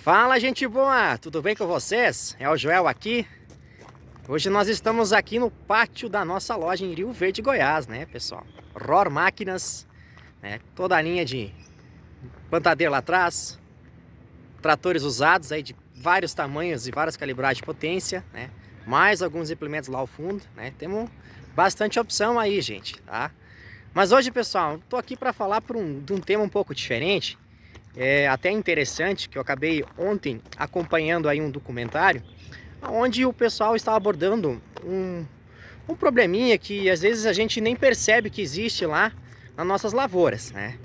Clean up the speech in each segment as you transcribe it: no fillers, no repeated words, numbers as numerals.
Fala, gente boa! Tudo bem com vocês? É o Joel aqui. Hoje nós estamos aqui no pátio da nossa loja em Rio Verde, Goiás, né, pessoal? ROR Máquinas, né? Toda a linha de plantadeira lá atrás, tratores usados aí de vários tamanhos e várias calibragens de potência, né? Mais alguns implementos lá ao fundo, né? Temos bastante opção aí, gente, tá? Mas hoje, pessoal, estou aqui para falar de um tema um pouco diferente. É até interessante, que eu acabei ontem acompanhando aí um documentário onde o pessoal estava abordando um probleminha que às vezes a gente nem percebe que existe lá nas nossas lavouras, né?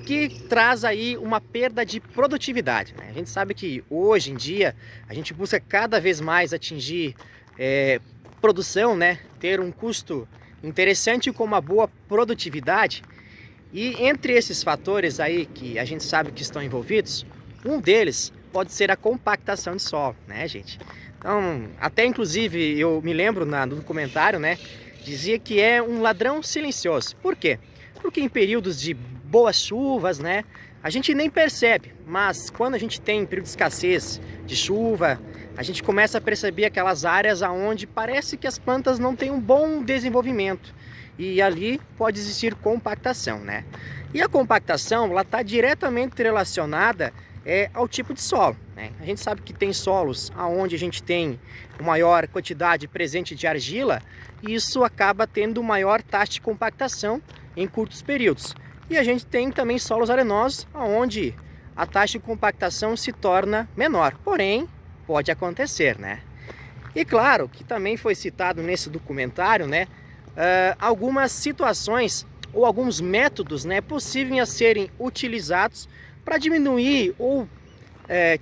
Que traz aí uma perda de produtividade, né? A gente sabe que hoje em dia a gente busca cada vez mais atingir produção, né? Ter um custo interessante com uma boa produtividade. E entre esses fatores aí que a gente sabe que estão envolvidos, um deles pode ser a compactação de solo, né, gente? Então, até inclusive eu me lembro no documentário, né, dizia que é um ladrão silencioso. Por quê? Porque em períodos de boas chuvas, né, a gente nem percebe, mas quando a gente tem período de escassez de chuva, a gente começa a perceber aquelas áreas onde parece que as plantas não têm um bom desenvolvimento. E ali pode existir compactação, né? E a compactação, ela está diretamente relacionada ao tipo de solo, né? A gente sabe que tem solos onde a gente tem uma maior quantidade presente de argila, e isso acaba tendo maior taxa de compactação em curtos períodos. E a gente tem também solos arenosos, onde a taxa de compactação se torna menor, porém pode acontecer, né? E claro que também foi citado nesse documentário, né, algumas situações ou alguns métodos, né, possíveis a serem utilizados para diminuir ou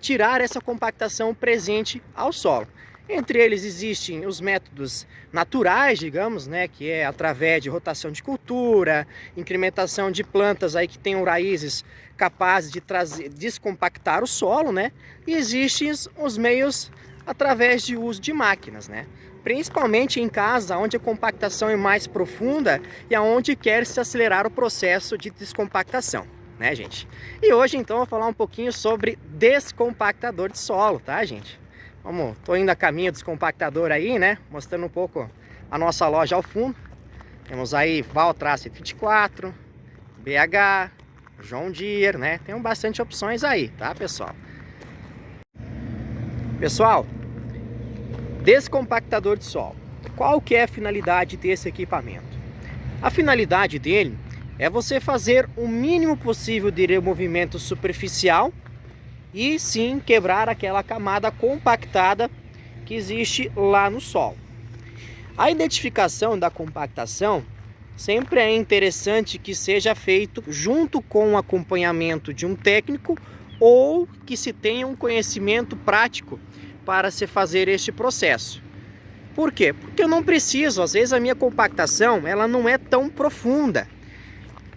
tirar essa compactação presente ao solo. Entre eles existem os métodos naturais, digamos, né, que é através de rotação de cultura, incrementação de plantas aí que tenham raízes capazes de descompactar o solo, né? E existem os meios através de uso de máquinas, né? Principalmente em casa, onde a compactação é mais profunda e aonde quer se acelerar o processo de descompactação, né, gente? E hoje, então, eu vou falar um pouquinho sobre descompactador de solo, tá, gente? Vamos, tô indo a caminho do descompactador aí, né? Mostrando um pouco a nossa loja ao fundo. Temos aí Valtra 124, BH, John Deere, né? Tem bastante opções aí, tá, pessoal? Pessoal, descompactador de solo. Qual que é a finalidade desse equipamento? A finalidade dele é você fazer o mínimo possível de removimento superficial e sim quebrar aquela camada compactada que existe lá no solo. A identificação da compactação sempre é interessante que seja feito junto com o acompanhamento de um técnico ou que se tenha um conhecimento prático para se fazer este processo. Por quê? Porque eu não preciso, às vezes a minha compactação ela não é tão profunda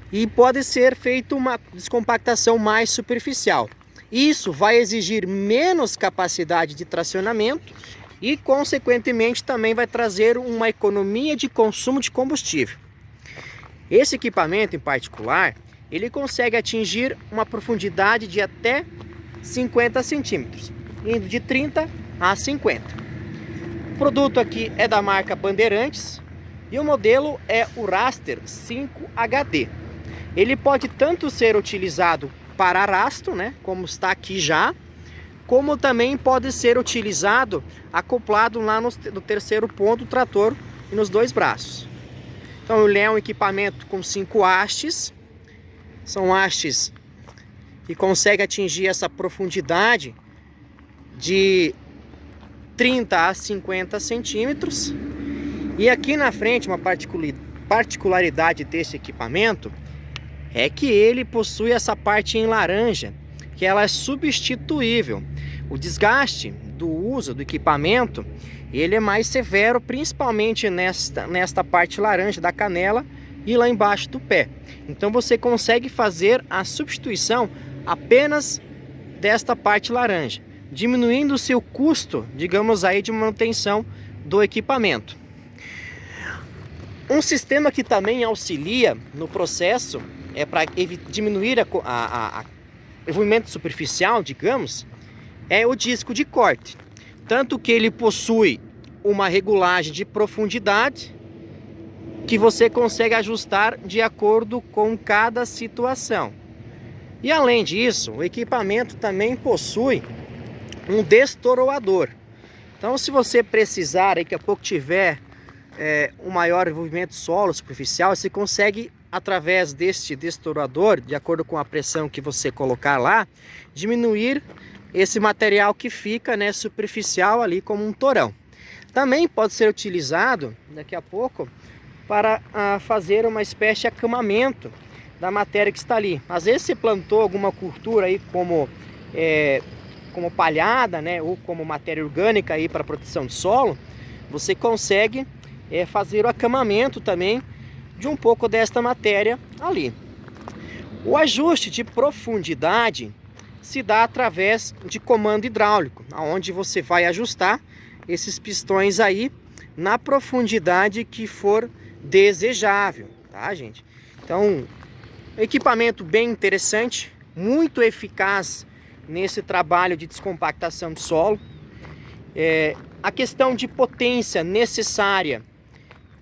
e pode ser feita uma descompactação mais superficial. Isso vai exigir menos capacidade de tracionamento e, consequentemente, também vai trazer uma economia de consumo de combustível. Esse equipamento em particular, ele consegue atingir uma profundidade de até 50 centímetros, indo de 30 a 50. O produto aqui é da marca Bandeirantes e o modelo é o Raster 5HD. Ele pode tanto ser utilizado para arrasto, né, como está aqui já, como também pode ser utilizado acoplado lá no terceiro ponto do trator e nos dois braços. Então ele é um equipamento com 5 hastes, são hastes que consegue atingir essa profundidade de 30 a 50 centímetros. E aqui na frente uma particularidade desse equipamento é que ele possui essa parte em laranja, que ela é substituível. O desgaste do uso do equipamento, ele é mais severo, principalmente nesta parte laranja da canela e lá embaixo do pé. Então você consegue fazer a substituição apenas desta parte laranja, diminuindo o seu custo, digamos aí, de manutenção do equipamento. Um sistema que também auxilia no processo para diminuir envolvimento superficial, digamos, é o disco de corte. Tanto que ele possui uma regulagem de profundidade que você consegue ajustar de acordo com cada situação. E além disso, o equipamento também possui um destoroador. Então, se você precisar, daqui a pouco tiver um maior envolvimento solo superficial, você consegue, através deste destoroador, de acordo com a pressão que você colocar lá, diminuir esse material que fica, né, superficial ali como um torão. Também pode ser utilizado, daqui a pouco, para fazer uma espécie de acamamento da matéria que está ali. Às vezes você plantou alguma cultura aí como palhada, né, ou como matéria orgânica aí para proteção do solo, você consegue fazer o acamamento também de um pouco desta matéria ali. O ajuste de profundidade se dá através de comando hidráulico, onde você vai ajustar esses pistões aí na profundidade que for desejável, tá, gente? Então, equipamento bem interessante, muito eficaz nesse trabalho de descompactação de solo. A questão de potência necessária,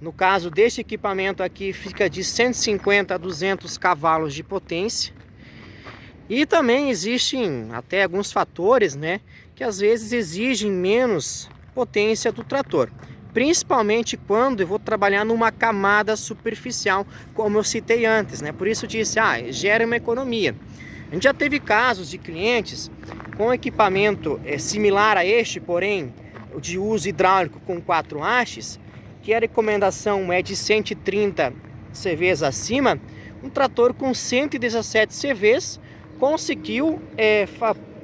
no caso deste equipamento aqui, fica de 150 a 200 cavalos de potência. E também existem até alguns fatores, né, que às vezes exigem menos potência do trator. Principalmente quando eu vou trabalhar numa camada superficial, como eu citei antes, né? Por isso eu disse, gera uma economia. A gente já teve casos de clientes com equipamento similar a este, porém de uso hidráulico com 4 hastes, que a recomendação é de 130 CVs acima. Um trator com 117 CVs conseguiu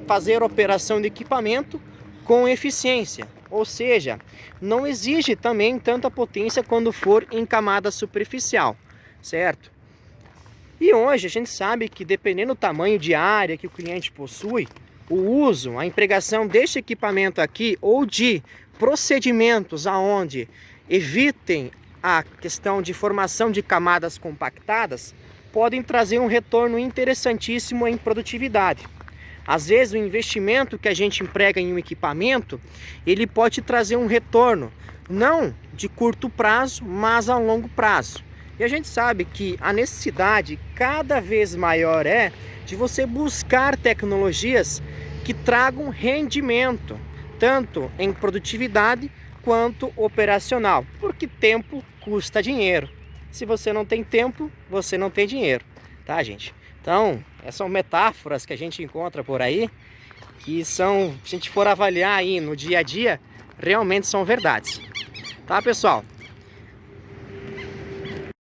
fazer a operação de equipamento com eficiência. Ou seja, não exige também tanta potência quando for em camada superficial, certo? E hoje a gente sabe que, dependendo do tamanho de área que o cliente possui, o uso, a empregação deste equipamento aqui ou de procedimentos aonde evitem a questão de formação de camadas compactadas podem trazer um retorno interessantíssimo em produtividade. Às vezes o investimento que a gente emprega em um equipamento, ele pode trazer um retorno, não de curto prazo, mas a longo prazo. E a gente sabe que a necessidade cada vez maior de você buscar tecnologias que tragam rendimento, tanto em produtividade quanto operacional, porque tempo custa dinheiro. Se você não tem tempo, você não tem dinheiro, tá, gente? Então, essas são metáforas que a gente encontra por aí, que são, se a gente for avaliar aí no dia a dia, realmente são verdades. Tá, pessoal?